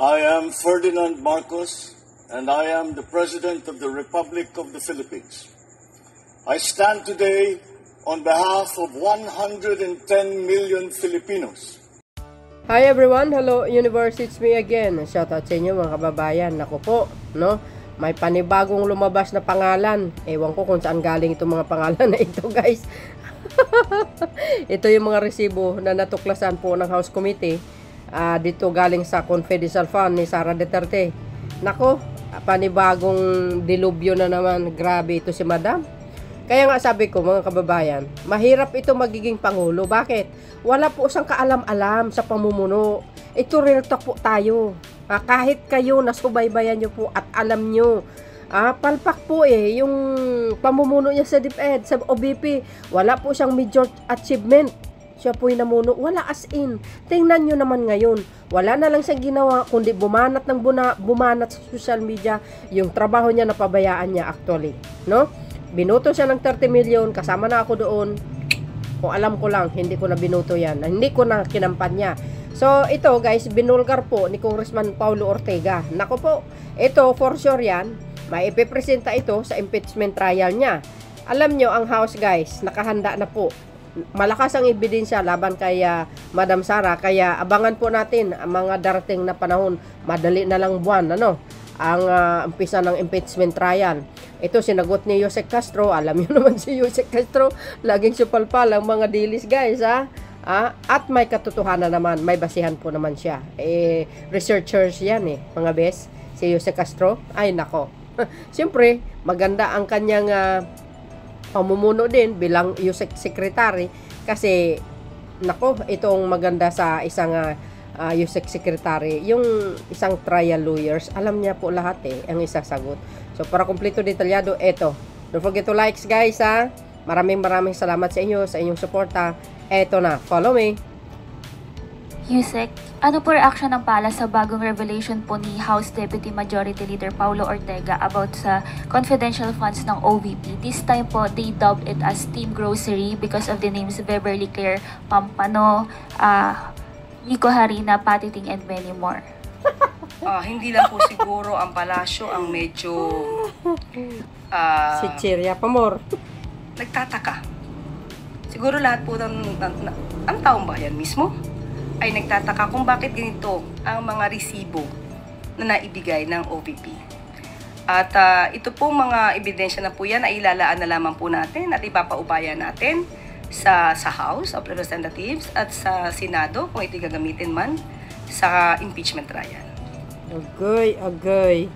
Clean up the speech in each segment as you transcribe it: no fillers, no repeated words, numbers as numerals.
I am Ferdinand Marcos, and I am the President of the Republic of the Philippines. I stand today on behalf of 110 million Filipinos. Hi everyone, hello universe, it's me again. Shoutout sa inyo mga kababayan. Naku po, no? May panibagong lumabas na pangalan. Ewan ko kung saan galing itong mga pangalan na ito, guys. Ito yung mga resibo na natuklasan po ng House Committee. Dito galing sa Confidential Fund ni Sara Duterte. Nako, panibagong dilubyo na naman. Grabe ito si Madam. Kaya nga sabi ko mga kababayan, mahirap ito magiging Pangulo. Bakit? Wala po siyang kaalam-alam sa pamumuno. Ito real talk po tayo. Kahit kayo nasubaybayan nyo po at alam nyo, palpak po yung pamumuno niya sa DepEd, sa OBP. Wala po siyang major achievement. Siya po yung namuno. Wala as in. Tingnan nyo naman ngayon. Wala na lang siyang ginawa kundi bumanat bumanat sa social media. Yung trabaho niya napabayaan niya actually. No? Binuto siya ng 30 million. Kasama na ako doon. Kung alam ko lang, hindi ko na binuto yan. Hindi ko na kinampan niya. So, ito guys, binulgar po ni Congressman Paulo Ortega. Nako po, ito for sure yan. May ipipresenta ito sa impeachment trial niya. Alam nyo, ang House guys, nakahanda na po. Malakas ang ebidensya laban kay Madam Sara, kaya abangan po natin ang mga darating na panahon. Madali na lang buwan ang umpisa ng impeachment trial. Ito sinagot ni Yusek Castro. Alam niyo naman si Yusek Castro, laging supalpal ang mga dilis guys at may katotohanan naman, may basihan po naman siya. Researchers yan mga bes, si Yusek Castro. Ay nako. Siyempre maganda ang kanyang pamumuno din bilang Yusek Secretary kasi nako, itong maganda sa isang Yusek Secretary, yung isang trial lawyers, alam niya po lahat ang isasagot. So para kumpleto detalyado, eto, don't forget to likes guys maraming salamat sa inyo, sa inyong suporta. Eto na, follow me. Yusek, ano po reaction ng pala sa bagong revelation po ni House Deputy Majority Leader Paulo Ortega about sa confidential funds ng OVP? This time po, they dubbed it as Team Grocery because of the names Beverly Claire Pampano, Nico Harina, Patiting, and many more. Hindi lang po siguro ang palasyo ang medyo si Chiria Pamor nagtataka. Siguro lahat po ang taong bayan mismo ay nagtataka kung bakit ganito ang mga resibo na naibigay ng OVP. At ito pong mga ebidensya na po yan ay ilalaan na lamang po natin at ipapaubaya natin sa House of Representatives at sa Senado kung ito gagamitin man sa impeachment trial. Agay.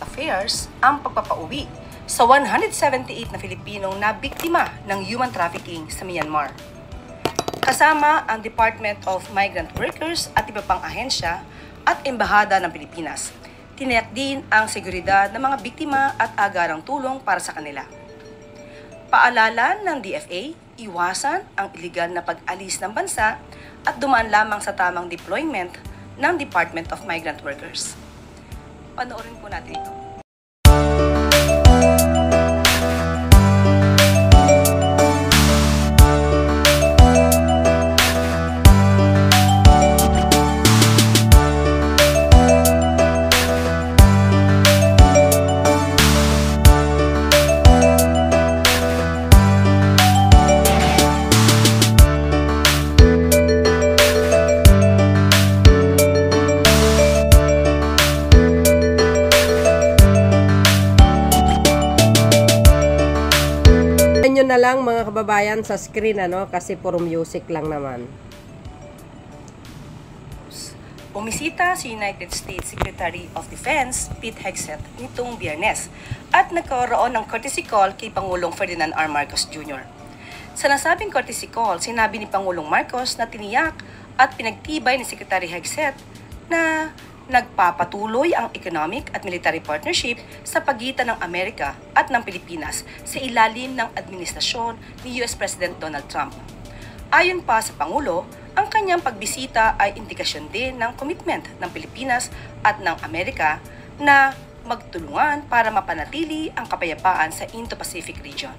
Affairs ang pagpapauwi sa 178 na Filipinong na biktima ng human trafficking sa Myanmar. Kasama ang Department of Migrant Workers at iba pang ahensya at embahada ng Pilipinas. Tiniyak din ang seguridad ng mga biktima at agarang tulong para sa kanila. Paalala ng DFA, iwasan ang iligal na pag-alis ng bansa at dumaan lamang sa tamang deployment ng Department of Migrant Workers. Panoorin po natin ito. na lang mga kababayan sa screen kasi puro music lang naman. Bumisita si United States Secretary of Defense Pete Hegseth nitong Biyernes at nagkaroon ng courtesy call kay Pangulong Ferdinand R. Marcos Jr. Sa nasabing courtesy call, sinabi ni Pangulong Marcos na tiniyak at pinagtibay ni Secretary Hegseth na nagpapatuloy ang economic at military partnership sa pagitan ng Amerika at ng Pilipinas sa ilalim ng administrasyon ni US President Donald Trump. Ayon pa sa Pangulo, ang kanyang pagbisita ay indikasyon din ng commitment ng Pilipinas at ng Amerika na magtulungan para mapanatili ang kapayapaan sa Indo-Pacific region.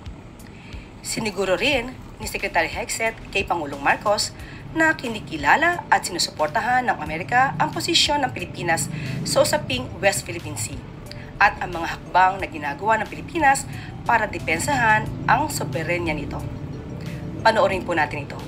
Siniguro rin ni Secretary Hegseth kay Pangulong Marcos na kinikilala at sinusuportahan ng Amerika ang posisyon ng Pilipinas sa usaping West Philippine Sea at ang mga hakbang na ginagawa ng Pilipinas para depensahan ang soberenya nito. Panoorin po natin ito.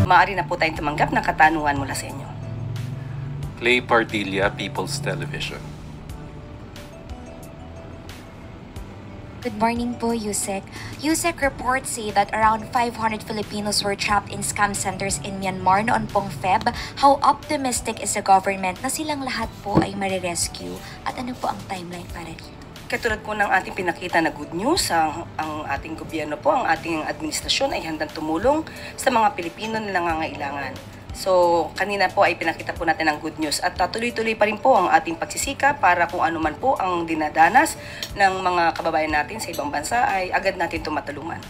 Maaari na po tayong tumanggap ng katanungan mula sa inyo. Clay Pardilla, People's Television. Good morning po, Yusek. Yusek, reports say that around 500 Filipinos were trapped in scam centers in Myanmar noon pong Feb. How optimistic is the government na silang lahat po ay marirescue? At ano po ang timeline para dito? Katulad po ng ating pinakita na good news, ang ating gobyerno po, ang ating administrasyon ay handang tumulong sa mga Pilipino na nangangailangan. So, kanina po ay pinakita po natin ang good news at tuloy-tuloy pa rin po ang ating pagsisika para kung ano man po ang dinadanas ng mga kababayan natin sa ibang bansa ay agad natin tumatulungan.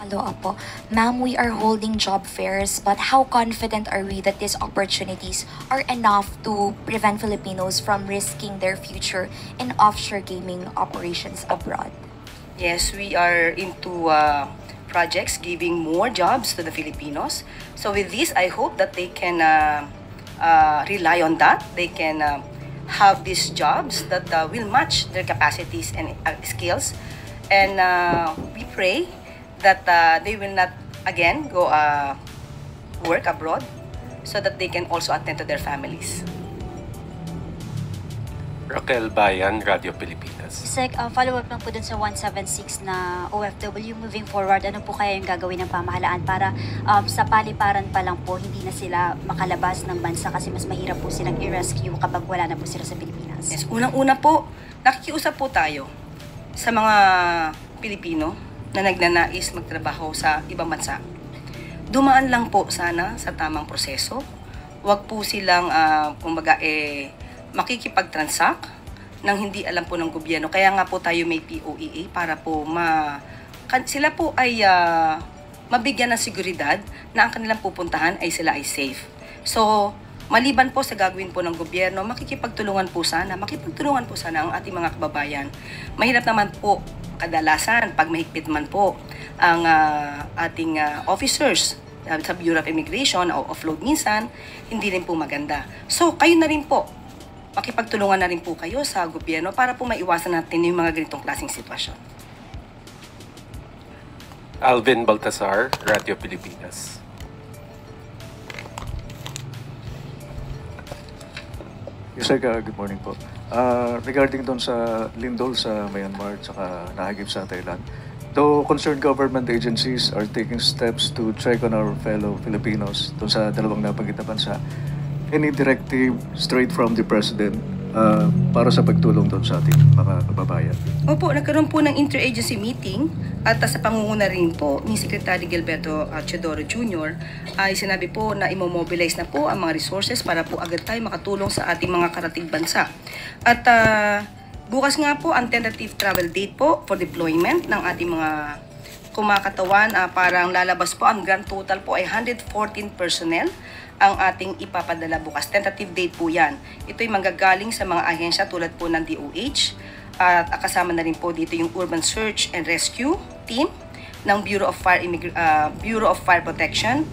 Hello, Apo. Ma'am, we are holding job fairs, but how confident are we that these opportunities are enough to prevent Filipinos from risking their future in offshore gaming operations abroad? Yes, we are into projects giving more jobs to the Filipinos. So with this, I hope that they can rely on that. They can have these jobs that will match their capacities and skills. And we pray that they will not again go work abroad so that they can also attend to their families. Raquel Bayan, Radio Pilipinas. Sec, follow-up lang po dun sa 176 na OFW moving forward. Ano po kaya yung gagawin ng pamahalaan para sa paliparan pa lang po, hindi na sila makalabas ng bansa kasi mas mahirap po silang i-rescue kapag wala na po sila sa Pilipinas? Yes, unang-una po, nakikiusap po tayo sa mga Pilipino na nagnanais magtrabaho sa ibang bansa. Dumaan lang po sana sa tamang proseso. Huwag po silang, kumbaga, makikipag-transact nang hindi alam po ng gobyerno. Kaya nga po tayo may POEA para po sila po ay mabigyan ng seguridad na ang kanilang pupuntahan ay sila ay safe. So, maliban po sa gagawin po ng gobyerno, makikipagtulungan po sana ang ating mga kababayan. Mahirap naman po kadalasan pag mahigpit man po ang ating officers sa Bureau of Immigration o offload minsan, hindi rin po maganda. So, kayo na rin po, makipagtulungan na rin po kayo sa gobyerno para po maiwasan natin yung mga ganitong klaseng sitwasyon. Alvin Baltasar, Radio Pilipinas. Yes, sir, good morning po. Regarding doon sa lindol sa Myanmar at saka nahagip sa Thailand, though concerned government agencies are taking steps to check on our fellow Filipinos doon sa dalawang nabanggit na bansa, any directive straight from the President para sa pagtulong doon sa ating mga kababayan? Opo, nagkaroon po ng interagency meeting at sa pangunguna rin po ni Secretary Gilberto Teodoro Jr. ay sinabi po na imomobilize na po ang mga resources para po agad tayo makatulong sa ating mga karatig bansa. At bukas nga po ang tentative travel date po for deployment ng ating mga kumakatawan. Parang lalabas po ang grand total po ay 114 personnel ang ating ipapadala bukas. Tentative date po yan. Ito'y manggagaling sa mga ahensya tulad po ng DOH at kasama na rin po dito yung Urban Search and Rescue Team ng Bureau of Fire Protection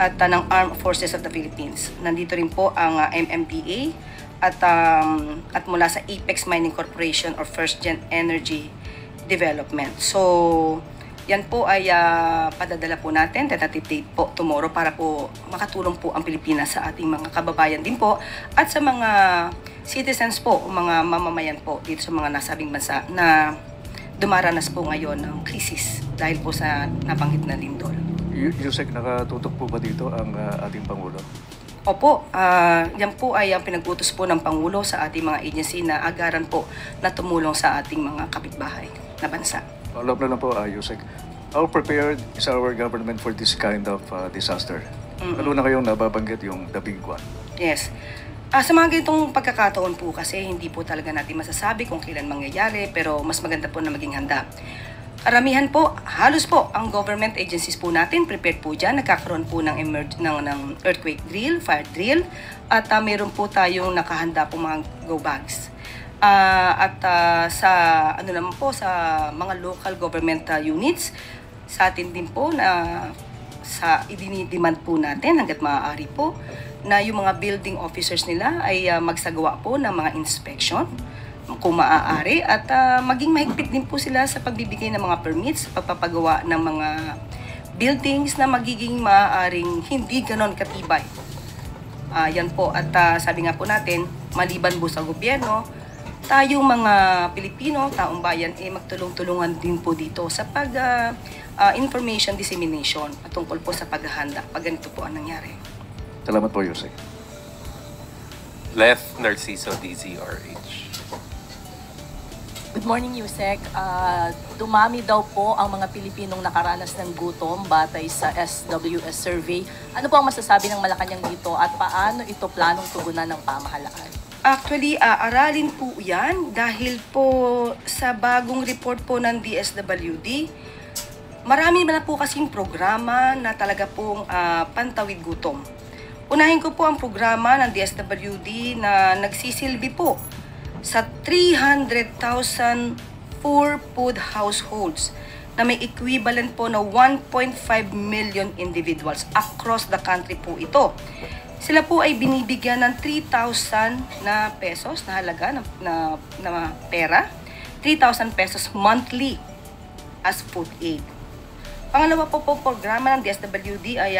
at ng Armed Forces of the Philippines. Nandito rin po ang MMDA at mula sa Apex Mining Corporation or First Gen Energy Development. So, yan po ay padadala po natin, tentative date po tomorrow para po makatulong po ang Pilipinas sa ating mga kababayan din po at sa mga citizens po, mga mamamayan po dito sa mga nasabing bansa na dumaranas po ngayon ng krisis dahil po sa nabanggit na lindol. Yusek, nakatutok po ba dito ang ating Pangulo? Opo, yan po ay ang pinag-utos po ng Pangulo sa ating mga agency na agaran po na tumulong sa ating mga kapitbahay na bansa. Follow up na lang po, Yusek. How prepared is our government for this kind of disaster? Lalo na kayong nababanggit yung the big one. Yes. Sa mga ganitong pagkakataon po kasi hindi po talaga natin masasabi kung kailan mangyayari, pero mas maganda po na maging handa. Karamihan po, halos po, ang government agencies po natin prepared po dyan. Nagkakaroon po ng earthquake drill, fire drill, at meron po tayong nakahanda po mga go bags. Sa ano naman po, sa mga local government units, sa atin din po na sa idinidemand po natin hanggat maaari po na yung mga building officers nila ay magsagawa po ng mga inspection kung maaari at maging mahigpit din po sila sa pagbibigay ng mga permits, pagpapagawa ng mga buildings na magiging maaaring hindi ganon katibay. Yan po at sabi nga po natin, maliban po sa gobyerno, tayong mga Pilipino, taong bayan, magtulong-tulungan din po dito sa information dissemination patungkol po sa paghahanda pag ganito po ang nangyari. Salamat po, Yusek. Left Narciso, DZRH. Good morning, Yusek. Dumami daw po ang mga Pilipinong nakaranas ng gutom batay sa SWS survey. Ano po ang masasabi ng Malacanang dito at paano ito planong tugunan ng pamahalaan? Actually, aralin po yan dahil po sa bagong report po ng DSWD, marami na po kasing programa na talaga pong pantawid gutom. Unahin ko po ang programa ng DSWD na nagsisilbi po sa 300,000 poor food households na may equivalent po na 1.5 million individuals across the country po ito. Sila po ay binibigyan ng 3,000 na pesos na halaga na pera, 3,000 pesos monthly as food aid. Pangalawa po programa ng DSWD ay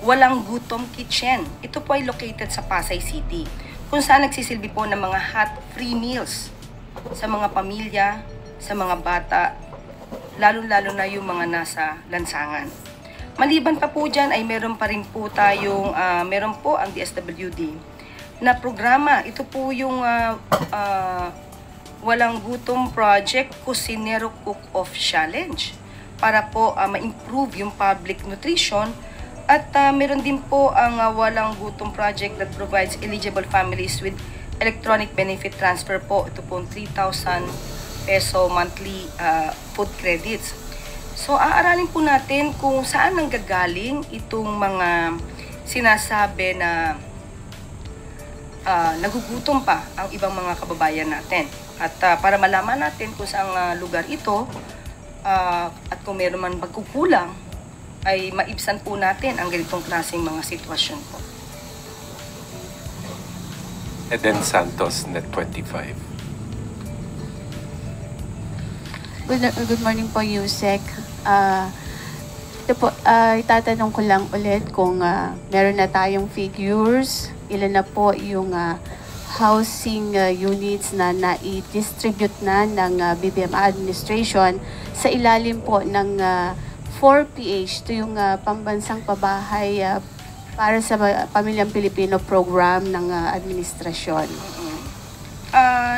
Walang Gutom Kitchen. Ito po ay located sa Pasay City, kung saan nagsisilbi po ng mga hot free meals sa mga pamilya, sa mga bata, lalo-lalo na yung mga nasa lansangan. Maliban pa po dyan ay meron pa rin po tayong, meron po ang DSWD na programa. Ito po yung Walang Gutom Project Cusinero Cook-Off Challenge para po ma-improve yung public nutrition. At meron din po ang Walang Gutom Project that provides eligible families with electronic benefit transfer po. Ito po 3,000 peso monthly food credits. So aaralin po natin kung saan nanggagaling itong mga sinasabi na nagugutom pa ang ibang mga kababayan natin. At para malaman natin kung saan lugar ito at kung meron man pagkukulang, ay maibsan po natin ang ganitong klaseng mga sitwasyon po. Eden Santos, Net 25. Good morning po, Yusek. Ito po, itatanong ko lang ulit kung meron na tayong figures, ilan na po yung housing units na na-distribute na ng BBM administration sa ilalim po ng 4PH, ito yung pambansang pabahay para sa pamilyang Pilipino program ng administrasyon.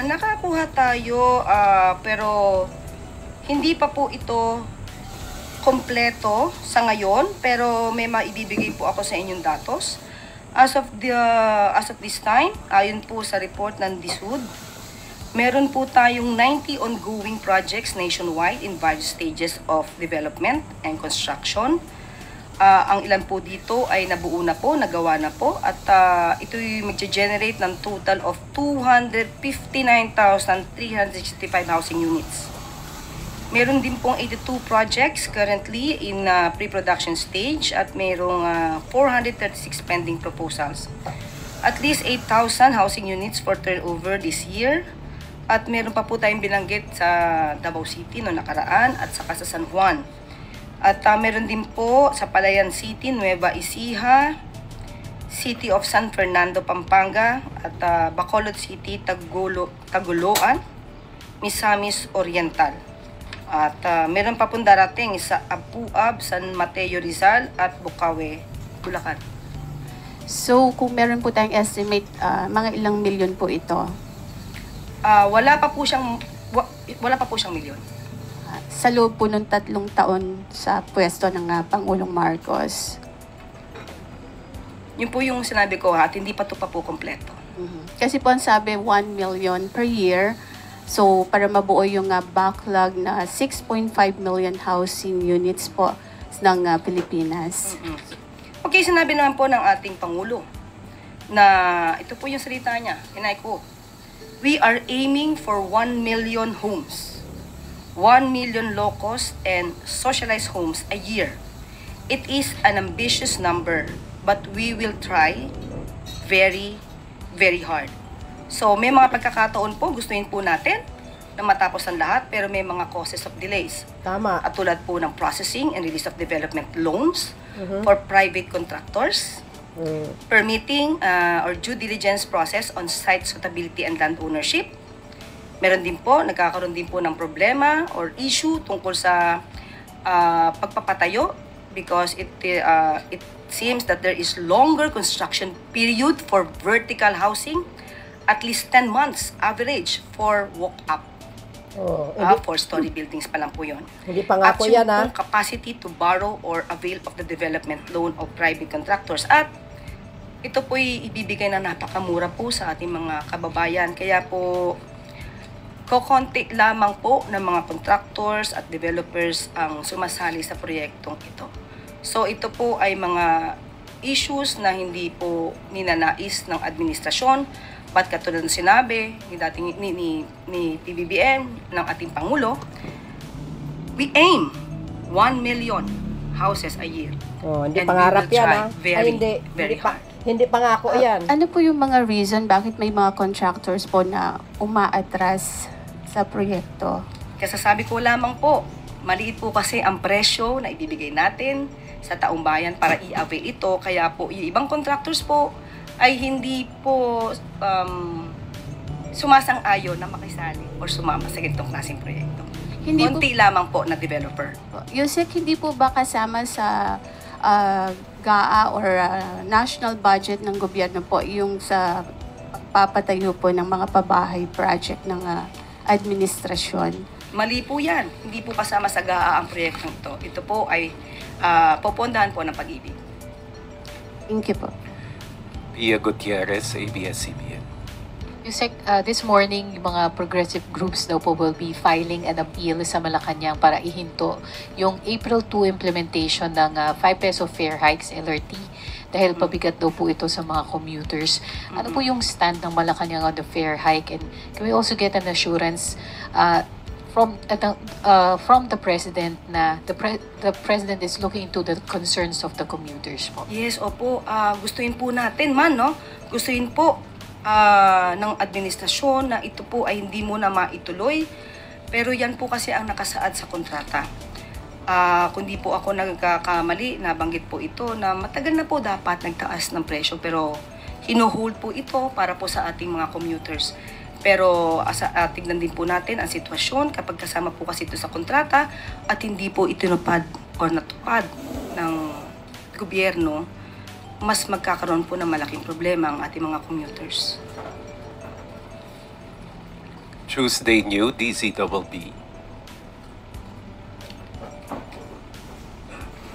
Nakakuha tayo pero hindi pa po ito kompleto sa ngayon, pero may maibibigay po ako sa inyong datos. As of this time, ayon po sa report ng DSUD, meron po tayong 90 ongoing projects nationwide in various stages of development and construction. Ang ilan po dito ay nabuo na po, nagawa na po, at ito'y mag-generate ng total of 259,365 housing units. Meron din pong 82 projects currently in pre-production stage at merong 436 pending proposals. At least 8,000 housing units for turnover this year. At meron pa po tayong binanggit sa Davao City no nakaraan at saka sa San Juan. At meron din po sa Palayan City, Nueva Ecija, City of San Fernando, Pampanga, at Bacolod City, Tagoloan, Misamis Oriental. At meron pa pong darating sa Abuab, San Mateo Rizal at Bukawe, Bulacan. So, kung meron po tayong estimate, mga ilang milyon po ito? Wala pa po siyang milyon. Sa loob po ng 3 taon sa pwesto ng Pangulong Marcos. Yun po yung sinabi ko at hindi pa ito pa po kompleto. Kasi po ang sabi 1 million per year. So, para mabuo yung backlog na 6.5 million housing units po ng Pilipinas. Okay, sinabi naman po ng ating Pangulo na ito po yung salita niya. And I quote, "We are aiming for 1 million homes, 1 million low-cost and socialized homes a year. It is an ambitious number, but we will try very, very hard." So, may mga pagkakataon po, gustuin po natin na matapos ang lahat, pero may mga causes of delays. Tama. At tulad po ng processing and release of development loans for private contractors, permitting or due diligence process on site suitability and land ownership. Meron din po, nagkakaroon din po ng problema or issue tungkol sa pagpapatayo because it seems that there is longer construction period for vertical housing, at least 10 months average for walk-up. Four-story buildings pa lang po yun. Hindi pa nga po yan, At yung capacity to borrow or avail of the development loan of private contractors. At ito po'y ibibigay na napakamura po sa ating mga kababayan. Kaya po, kokonti lamang po ng mga contractors at developers ang sumasali sa proyektong ito. So ito po ay mga issues na hindi po ninanais ng administrasyon. But katulad ng sinabi ni PBBM ng ating Pangulo, we aim 1 million houses a year. Hindi pangarap yan, hindi pangako yan. Ano po yung mga reason bakit may mga contractors po na umaatras sa proyekto? Kasasabi ko lamang po, maliit po kasi ang presyo na ibibigay natin sa taong bayan para i-avail ito. Kaya po, yung ibang contractors po ay hindi po sumasang-ayon na makisali o sumama sa ganitong klaseng proyekto. Kunti lamang po na developer. Yusek, hindi po ba kasama sa GAA or national budget ng gobyerno po yung sa pagpapatayo po ng mga pabahay project ng administrasyon? Mali po yan. Hindi po kasama sa GAA ang proyektong ito. Ito po ay popondahan po ng Pag-ibig. Thank you po. Pia Gutierrez, ABS-CBN. Yusek, this morning, yung mga progressive groups daw po will be filing an appeal sa Malacanang para ihinto yung April 2 implementation ng 5 peso fare hikes LRT dahil pabigat daw po ito sa mga commuters. Ano po yung stand ng Malacanang on the fare hike, and can we also get an assurance from the president na the president is looking into the concerns of the commuters po? Yes, opo. Gustuin po natin no? Gustuin po ng administrasyon na ito po ay hindi muna maituloy. Pero yan po kasi ang nakasaad sa kontrata. Kundi po ako nagkakamali, nabanggit po ito na matagal na po dapat nagtaas ng presyo, pero hinuhold po ito para po sa ating mga commuters. Pero tignan din po natin ang sitwasyon kapag kasama po kasi ito sa kontrata at hindi po itinupad o natupad ng gobyerno, mas magkakaroon po ng malaking problema ang ating mga commuters. Tuesday New, DZBB.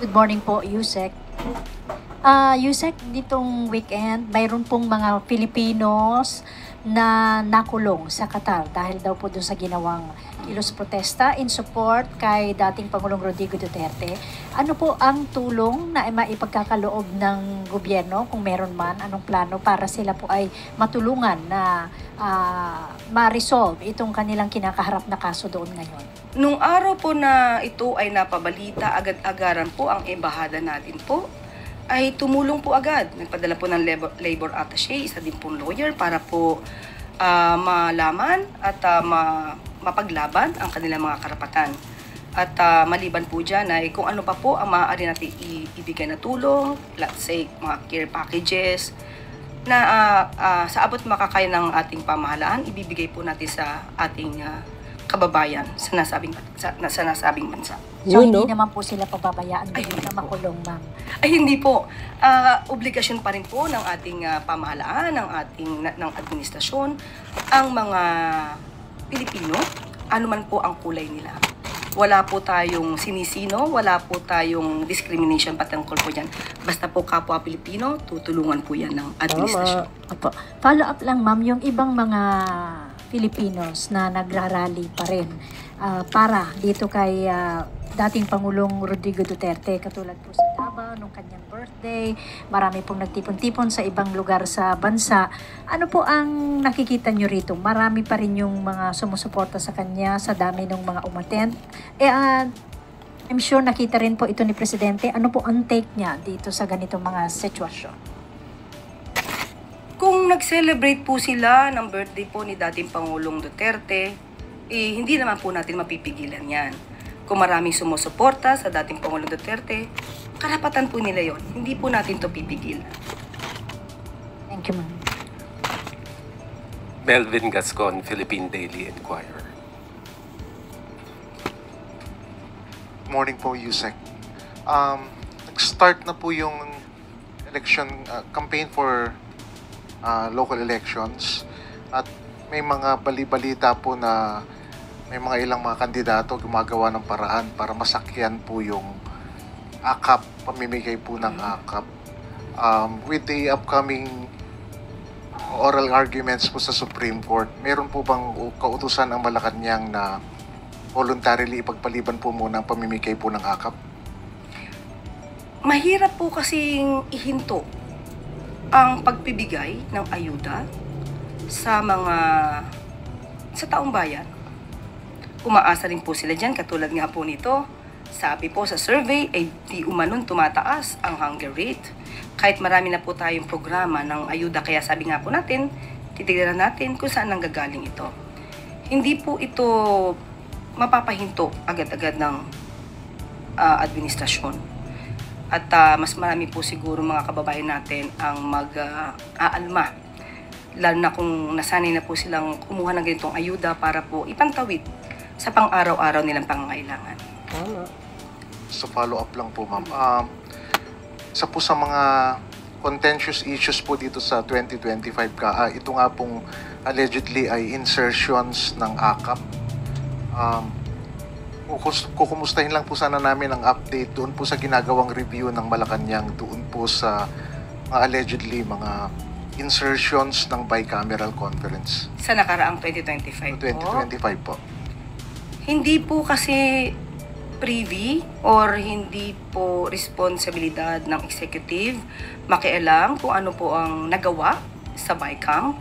Good morning po, Yusek. Yusek, ditong weekend, mayroon pong mga Filipinos na nakulong sa Qatar dahil daw po doon sa ginawang kilos protesta in support kay dating Pangulong Rodrigo Duterte. Ano po ang tulong na maipagkakaloob ng gobyerno, kung meron man, anong plano para sila po ay matulungan na ma-resolve itong kanilang kinakaharap na kaso doon ngayon? Nung araw po na ito ay napabalita, agad-agaran po ang embahada natin po ay tumulong po agad. Nagpadala po ng labor attaché, isa din pong lawyer para po malaman at mapaglaban ang kanilang mga karapatan. At maliban po dyan ay kung ano pa po ang maaari natin ibigay na tulong, let's say mga care packages, na sa abot makakaya ng ating pamahalaan, ibibigay po natin sa ating kababayan sa nasabing bansa. So, hindi naman po sila pababayaan na makulong, ma'am. Ay, hindi po. Obligasyon pa rin po ng ating pamahalaan, ng administrasyon, ang mga Pilipino, anuman po ang kulay nila. Wala po tayong sinisino, wala po tayong discrimination patungkol po dyan. Basta po kapwa Pilipino, tutulungan po yan ng administrasyon. Opo. Follow up lang, ma'am, yung ibang mga Filipinos na nagrarally pa rin para dito kay dating Pangulong Rodrigo Duterte, katulad po sa Davao nung kanyang birthday, marami pong nagtipon-tipon sa ibang lugar sa bansa. Ano po ang nakikita nyo rito? Marami pa rin yung mga sumusuporta sa kanya sa dami ng mga umattend. I'm sure nakita rin po ito ni Presidente. Ano po ang take niya dito sa ganitong mga sitwasyon? Kung nag-celebrate po sila ng birthday po ni dating Pangulong Duterte, hindi naman po natin mapipigilan yan. Kung maraming sumusuporta sa dating Pangulong Duterte, karapatan po nila yon. Hindi po natin to pipigil. Thank you, ma'am. Melvin Gascon, Philippine Daily Inquirer. Morning po, Yusek. Nag-start na po yung election campaign for local elections at may mga bali-balita po na may mga ilang mga kandidato gumagawa ng paraan para masakyan po yung AKAP, pamimigay po ng AKAP. With the upcoming oral arguments po sa Supreme Court, meron po bang kautusan ang Malacanang na voluntarily ipagpaliban po muna ang pamimigay po ng AKAP? Mahirap po kasing ihinto ang pagpibigay ng ayuda sa taong bayan. Umaasa rin po sila dyan, katulad nga po nito. Sabi po sa survey, ay di umanon tumataas ang hunger rate. Kahit marami na po tayong programa ng ayuda, kaya sabi nga po natin, titignan natin kung saan nanggagaling ito. Hindi po ito mapapahinto agad-agad ng administrasyon. At mas marami po siguro mga kababayan natin ang mag-aalma. Lalo na kung nasanay na po silang kumuha ng ganitong ayuda para po ipantawid sa pang-araw-araw nilang pangangailangan. So follow-up lang po, ma'am. Isa po sa mga contentious issues po dito sa 2025 ito nga pong allegedly ay insertions ng AKAP. Kukumustahin lang po sana namin ang update doon po sa ginagawang review ng Malacanang doon po sa allegedly mga insertions ng bicameral conference. Sa nakaraang 2025 po. Hindi po kasi privy or hindi po responsibilidad ng executive makialam kung ano po ang nagawa sa BICAM.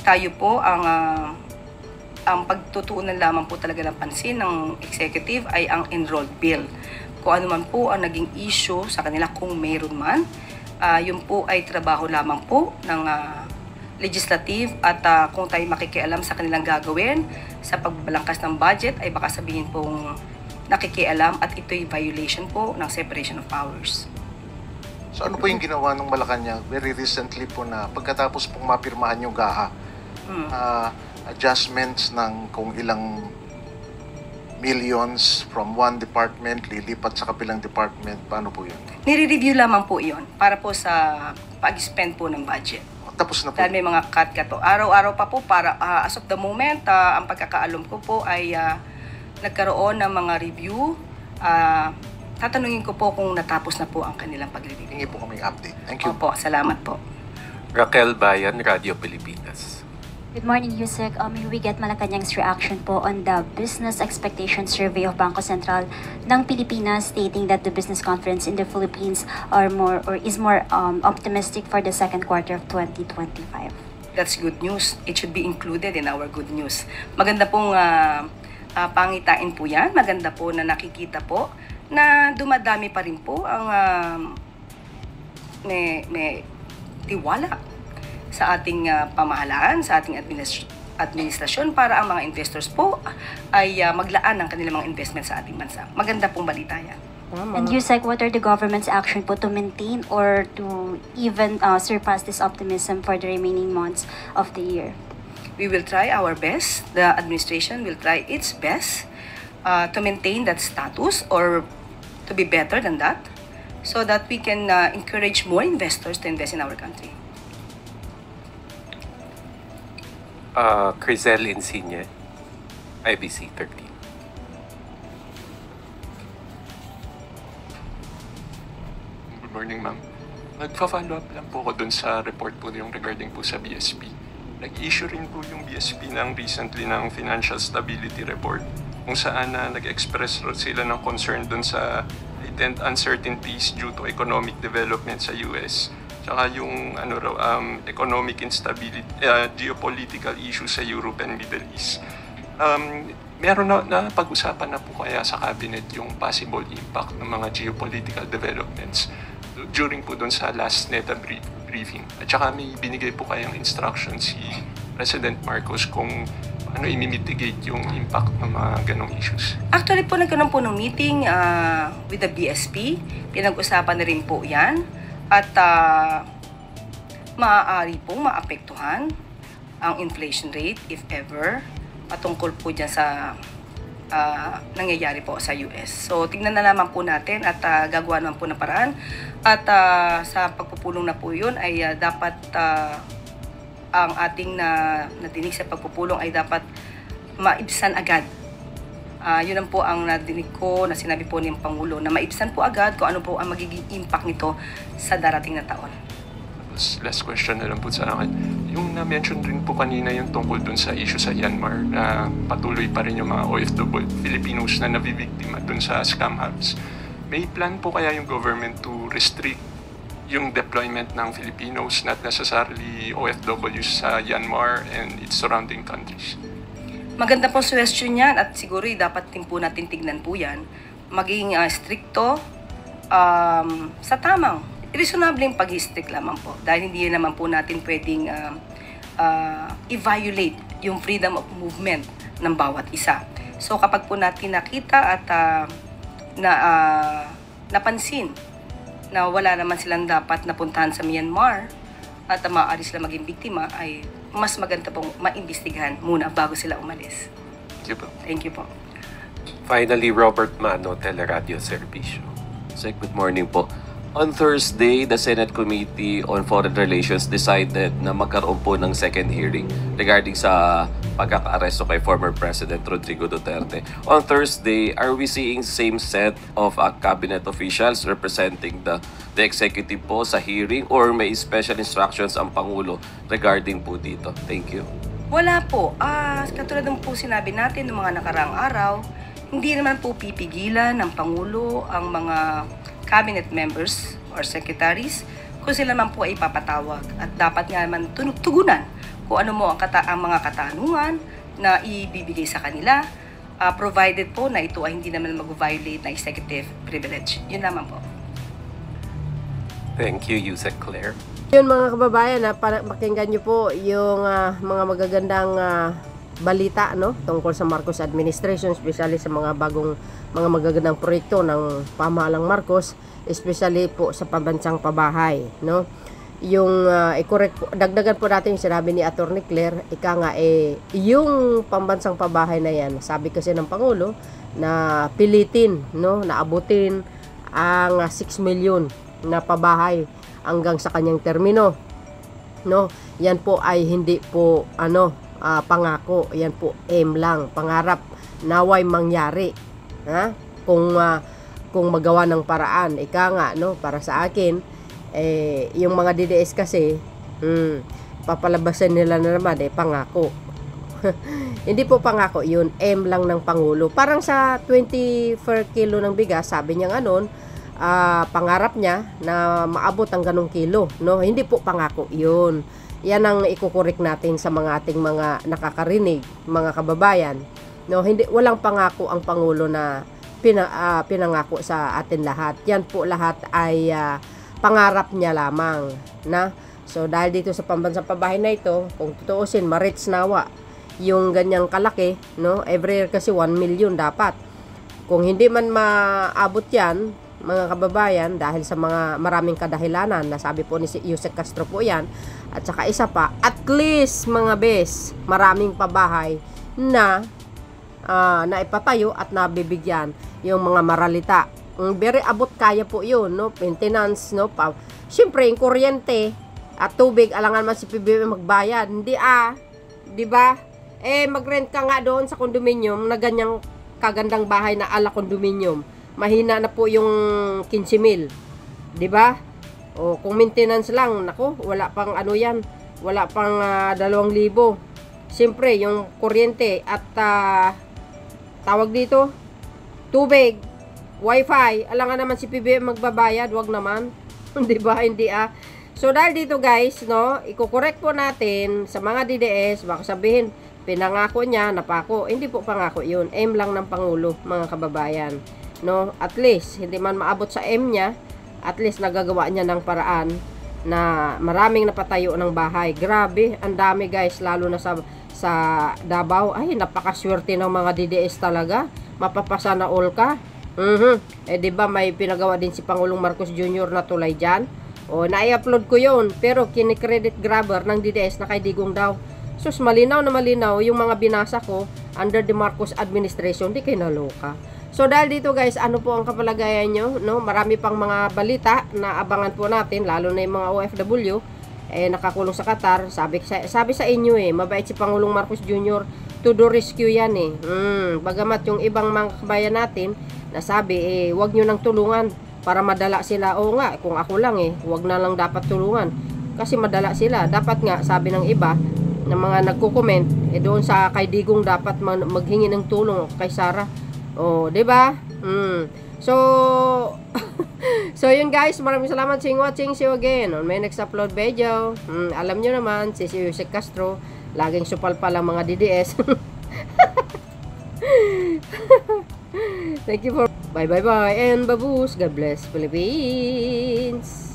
Tayo po ang pagtutuunan lamang po talaga ng pansin ng executive ay ang enrolled bill. Kung ano man po ang naging issue sa kanila kung mayroon man, yun po ay trabaho lamang po ng legislative at kung tayo makikialam sa kanilang gagawin sa pagbalangkas ng budget ay baka sabihin pong nakikialam at ito'y violation po ng separation of powers. So ano po yung ginawa ng Malacanang very recently po na pagkatapos pong mapirmahan yung GAA, adjustments ng kung ilang millions from one department lilipat sa kabilang department, paano po yun? Nire-review lamang po yun para po sa pag-spend po ng budget. Tapos na po. Dahil may mga cut-cut. Araw-araw pa po para as of the moment, ang pagkakaalam ko po ay nagkaroon ng mga review. Tatanungin ko po kung natapos na po ang kanilang pag-review. Hingi po kami update. Thank you. Opo, salamat po. Raquel Bayan, Radio Pilipinas. Good morning, Yusek. May we get Malacanang's reaction po on the business expectation survey of Bangko Sentral ng Pilipinas stating that the business confidence in the Philippines is more optimistic for the second quarter of 2025. That's good news. It should be included in our good news. Maganda pong pangitain po yan. Maganda po na nakikita po na dumadami pa rin po ang may tiwala sa ating pamahalaan, sa ating administrasyon para ang mga investors po ay maglaan ng kanilang mga investment sa ating bansa. Maganda pong balita yan. And Yusek, what are the government's action po to maintain or to even surpass this optimism for the remaining months of the year? We will try our best, the administration will try its best to maintain that status or to be better than that, so that we can encourage more investors to invest in our country. Crisel Insigne, IBC 13. Good morning, ma'am. Nagpa-follow up lang po ako dun sa report po yung regarding po sa BSP. Nag-issue rin po yung BSP ng recently ng Financial Stability Report kung saan nag-express sila ng concern dun sa heightened uncertainties due to economic development sa US. Tsaka yung economic instability, geopolitical issues sa Europe and Middle East. Meron na pag-usapan na po kaya sa cabinet yung possible impact ng mga geopolitical developments during po doon sa last NETA briefing. At saka may binigay po kayang instruction si President Marcos kung ano i-mitigate yung impact ng mga ganong issues. Actually po, nagkaroon po ng meeting with the BSP. Pinag-usapan na rin po yan. At maaari pong maapektuhan ang inflation rate, if ever, patungkol po dyan sa nangyayari po sa US. So, tignan na naman po natin at gagawa naman po ng paraan. At sa pagpupulong na po yun ay dapat ang ating nadinig sa pagpupulong ay dapat maibsan agad. Yun ang po ang nadinig ko na sinabi po ng Pangulo, na maibsan po agad kung ano po ang magiging impact nito sa darating na taon. Last question na lang po sa akin. Yung na-mention rin po kanina yung tungkol dun sa issue sa Myanmar na patuloy pa rin yung mga OFW Filipinos na nabibiktima dun sa scam hubs. May plan po kaya yung government to restrict yung deployment ng Filipinos, not necessarily OFWs sa Myanmar and its surrounding countries? Maganda pong suggestion yan at siguro dapat din po natin tignan po yan. Maging stricto sa tamang reasonable pag-strict lamang po, dahil hindi naman po natin pwedeng i-violate yung freedom of movement ng bawat isa. So kapag po natin nakita at napansin na wala naman silang dapat napuntahan sa Myanmar at maaari sila maging biktima, ay mas maganda pong maimbestigahan muna bago sila umalis. Thank you po. Thank you po. Finally, Robert Mano, Teleradio Servicio. Sir, good morning po. On Thursday, the Senate Committee on Foreign Relations decided na magkaroon po ng second hearing regarding sa pagkaka-aresto kay former President Rodrigo Duterte. On Thursday, are we seeing same set of cabinet officials representing the executive po sa hearing, or may special instructions ang Pangulo regarding po dito? Thank you. Wala po. Katulad ng po sinabi natin ng mga nakaraang araw, hindi naman po pipigilan ng Pangulo ang mga cabinet members or secretaries kung sila naman po ay ipapatawag, at dapat nga naman tugunan kung ano mo ang mga katanungan na ibibigay sa kanila, provided po na ito ay hindi naman mag-violate na executive privilege. Yun naman po. Thank you, Yusek Claire. Yun mga kababayan, pakinggan nyo po yung mga magagandang balita, no, tungkol sa Marcos administration, especially sa mga magagandang proyekto ng pamahalang Marcos, especially po sa pambansang pabahay, no. Yung i-correct po, dagdagan po natin yung sinabi ni Attorney Claire, yung pambansang pabahay na yan, sabi kasi ng Pangulo na pilitin, no, na abutin ang 6 million na pabahay hanggang sa kanyang termino, no. Yan po ay hindi po pangako, yan po lang, pangarap, naway mangyari, ha? Kung magawa ng paraan, no, para sa akin yung mga DDS kasi papalabasan nila na naman pangako. Hindi po pangako yun, lang ng Pangulo. Parang sa 20 per kilo ng bigas, sabi niya pangarap niya na maabot ang ganong kilo, no. Hindi po pangako yun. Yan ang ikukorek natin sa mga ating mga nakakarinig, mga kababayan, no. Walang pangako ang Pangulo na pinangako sa atin lahat. Yan po lahat ay pangarap niya lamang, na. So dahil dito sa pambansang pabahay na ito, kung tutuusin, ma-reach nawa yung ganyang kalaki, no. Every year kasi 1 million dapat. Kung hindi man maabot yan, mga kababayan, dahil sa mga maraming kadahilanan, na sabi po ni Yusek Castro po yan, At saka isa pa, at least mga bes, maraming pabahay na naipatayo at nabibigyan yung mga maralita. Very abot kaya po yun, no? Maintenance, no? Siyempre, yung kuryente at tubig, alangan man si PBBM magbayad. Hindi di ba? Mag-rent ka nga doon sa condominium na ganyang kagandang bahay na ala condominium. Mahina na po yung 15,000. Di ba? O kung maintenance lang, nako, wala pang ano yan. Wala pang 2,000. Siyempre, yung kuryente at tawag dito, tubig, wifi, alangan naman si PBBM magbabayad, wag naman. Di ba? Hindi So, dahil dito guys, no, iko-correct po natin sa mga DDS, baka sabihin, pinangako niya, napako. Hindi po pangako yun. Aim lang ng Pangulo, mga kababayan. No? At least, hindi man maabot sa aim niya, at least nagagawa niya ng paraan na maraming napatayo ng bahay. Grabe, ang dami guys, lalo na sa Davao. Ay, napakaswerte ng mga DDS talaga. Mapapasa na all ka. Diba may pinagawa din si Pangulong Marcos Jr. na tulay dyan? O, na-i-upload ko yun. Pero kinikredit grabber ng DDS na kay Digong daw. Sus, malinaw na malinaw yung mga binasa ko under the Marcos administration. Di kayo naloka. So, dahil dito guys, ano po ang kapalagayan nyo? No? Marami pang mga balita na abangan po natin, lalo na yung mga OFW, nakakulong sa Qatar. Sabi sa inyo mabait si Pangulong Marcos Jr. to the rescue yan Bagamat yung ibang mga kabayan natin, nasabi, wag nyo nang tulungan para madala sila. Oo nga, kung ako lang wag na lang dapat tulungan. Kasi madala sila. Dapat nga, sabi ng iba, ng mga nagko-comment, doon sa kay Digong dapat maghingi ng tulong kay Sara. Oh, 'di ba? So, so yun guys, maraming salamat sa watching. See you again on my next upload video. Alam nyo naman, si Yusek Castro, laging supal-pal ang mga DDS. Thank you for bye and baboos. God bless Philippines.